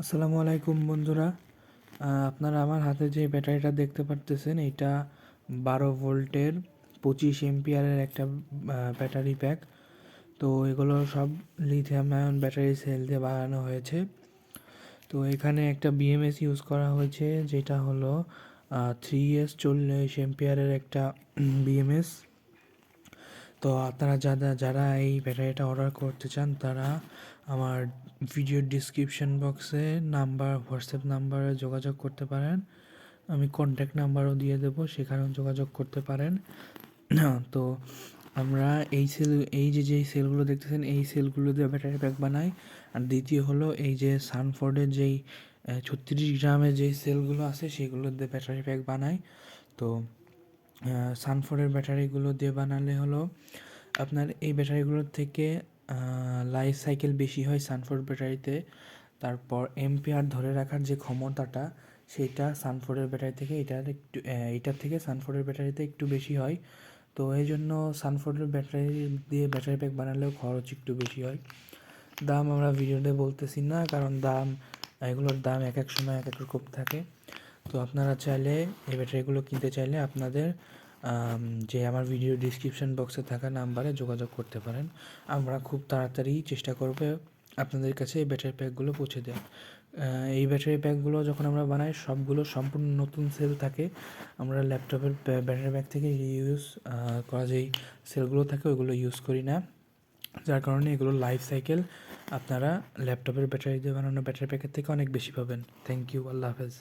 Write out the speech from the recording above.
আসসালামু আলাইকুম বন্ধুরা। আপনারা আমার হাতে যে ব্যাটারিটা দেখতে পারতেছেন এইটা 12 ভোল্টের 25 এম্পিয়ারের একটা ব্যাটারি প্যাক। তো এগুলো সব লিথিয়াম আয়ন ব্যাটারি সেল দিয়ে বানানো হয়েছে। তো এখানে একটা বিএমএস ইউজ করা হয়েছে, যেটা হলো 3S 40 এম্পিয়ারের একটা বিএমএস। তো আপনারা যারা এই ব্যাটারিটা অর্ডার করতে চান তারা আমার ভিডিও ডিসক্রিপশন বক্সে হোয়াটসঅ্যাপ নাম্বারে যোগাযোগ করতে পারেন। আমি কন্ট্যাক্ট নাম্বারও দিয়ে দেবো, সেখানেও যোগাযোগ করতে পারেন। তো আমরা যেই সেলগুলো দেখতেছেন এই সেলগুলো দিয়ে ব্যাটারি প্যাক বানাই। আর দ্বিতীয় হলো এই যে সানফোর্ডের যেই 36 গ্রামের যেই সেলগুলো আছে সেগুলো দিয়ে ব্যাটারি প্যাক বানাই। তো সানফোর্ডের ব্যাটারিগুলো দিয়ে বানালে হলো আপনার এই ব্যাটারিগুলোর থেকে লাইফ সাইকেল বেশি হয় সানফোর্ড ব্যাটারিতে। তারপর এম্পিয়ার ধরে রাখার যে ক্ষমতাটা সেটা সানফোর্ডের ব্যাটারি থেকে এইটার থেকে সানফোর্ডের ব্যাটারিতে একটু বেশি হয়। তো এই জন্য সানফোর্ডের ব্যাটারি দিয়ে ব্যাটারি প্যাক বানালেও খরচ একটু বেশি হয়। দাম আমরা ভিডিওতে বলতেছি না, কারণ এগুলোর দাম এক এক সময় এক এক রকম থাকে। তো আপনারা চাইলে এই ব্যাটারিগুলো কিনতে চাইলে আপনাদের যে আমার ভিডিও ডিসক্রিপশন বক্সে থাকা নাম্বারে যোগাযোগ করতে পারেন। আমরা খুব তাড়াতাড়ি চেষ্টা করব আপনাদের কাছে এই ব্যাটারি প্যাকগুলো পৌঁছে দেওয়ার। এই ব্যাটারি প্যাকগুলো যখন আমরা বানাই সবগুলো সম্পূর্ণ নতুন সেল থাকে। আমরা ল্যাপটপের ব্যাটারি প্যাক থেকে রিইউজ করা যেই সেলগুলো থাকে ওইগুলো ইউজ করি না, যার কারণে এগুলোর লাইফ সাইকেল আপনারা ল্যাপটপের ব্যাটারি দিয়ে বানানো ব্যাটারি প্যাকের থেকে অনেক বেশি পাবেন। থ্যাংক ইউ, আল্লাহ হাফেজ।